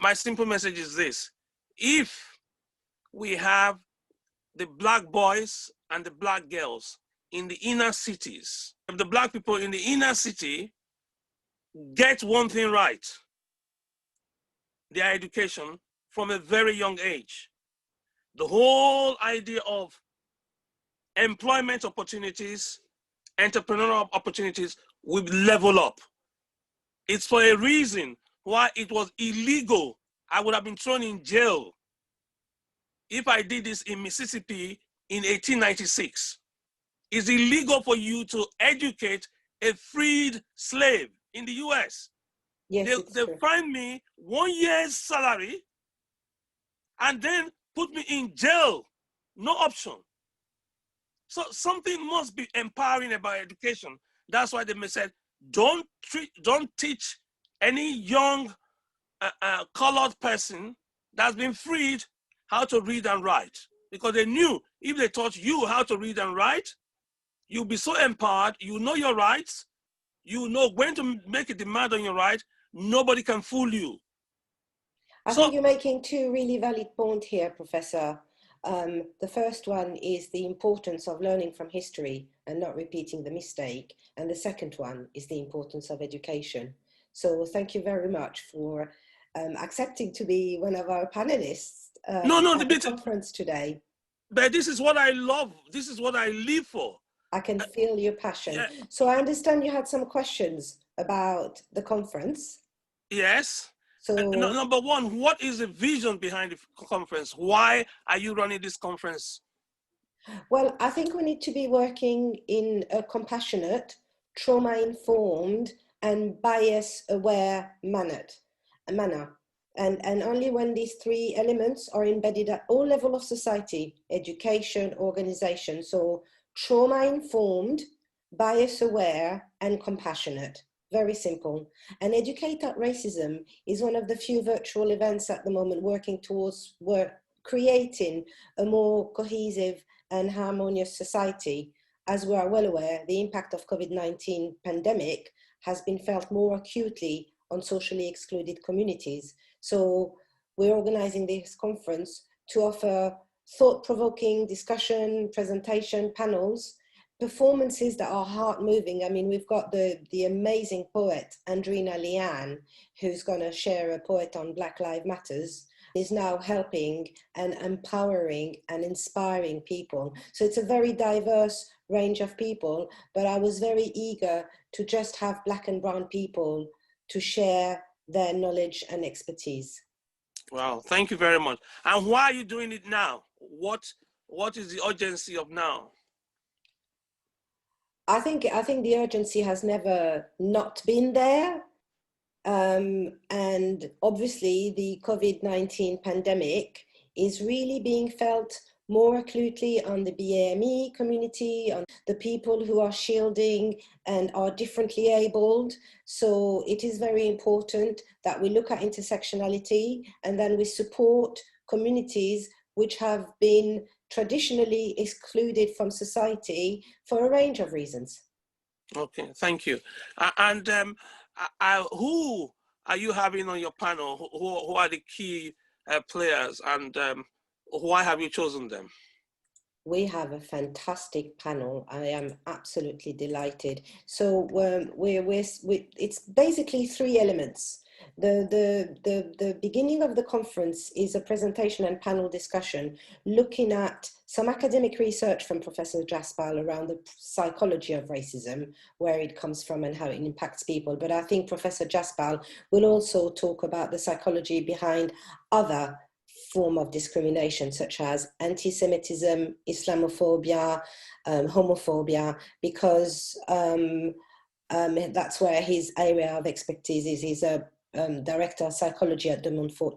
My simple message is this: if we have the black boys and the black girls in the inner cities, if the black people in the inner city get one thing right, their education from a very young age, the whole idea of employment opportunities, entrepreneurial opportunities will level up. It's for a reason why it was illegal. I would have been thrown in jail if I did this in Mississippi in 1896. It's illegal for you to educate a freed slave in the US. Yes, They true. find me 1 year's salary and then put me in jail. No option. So something must be empowering about education. That's why they said, don't teach any young colored person that's been freed how to read and write. Because they knew if they taught you how to read and write, you'll be so empowered, you know your rights, you know when to make a demand on your right, nobody can fool you. I think you're making two really valid points here, Professor. The first one is the importance of learning from history and not repeating the mistake. And the second one is the importance of education. So thank you very much for accepting to be one of our panelists at the conference today. But this is what I love. This is what I live for. I can feel your passion. Yeah. So I understand you had some questions about the conference. Yes. So number one, what is the vision behind the conference? Why are you running this conference? Well, I think we need to be working in a compassionate, trauma-informed and bias-aware manner. And only when these three elements are embedded at all levels of society, education, organization, so trauma-informed, bias-aware and compassionate. Very simple. And Educate at Racism is one of the few virtual events at the moment working towards creating a more cohesive and harmonious society. As we are well aware, the impact of COVID-19 pandemic has been felt more acutely on socially excluded communities. So we're organizing this conference to offer thought-provoking discussion, presentation, panels, performances that are heart-moving. I mean, we've got the amazing poet, Andrina Lian, who's gonna share a poem on Black Lives Matters, is now helping and empowering and inspiring people. So it's a very diverse range of people, but I was very eager to just have Black and brown people to share their knowledge and expertise. Wow, thank you very much. And why are you doing it now? What is the urgency of now? I think the urgency has never not been there. And obviously the COVID-19 pandemic is really being felt more acutely on the BAME community, on the people who are shielding and are differently abled. So it is very important that we look at intersectionality and then we support communities which have been traditionally excluded from society for a range of reasons. Okay, thank you. And who are you having on your panel? Who are the key players, and why have you chosen them? We have a fantastic panel. I am absolutely delighted. So it's basically three elements. The beginning of the conference is a presentation and panel discussion looking at some academic research from Professor Jaspal around the psychology of racism, where it comes from and how it impacts people. But I think Professor Jaspal will also talk about the psychology behind other form of discrimination, such as anti-Semitism, Islamophobia, homophobia, because that's where his area of expertise is. He's a director of psychology at De Montfort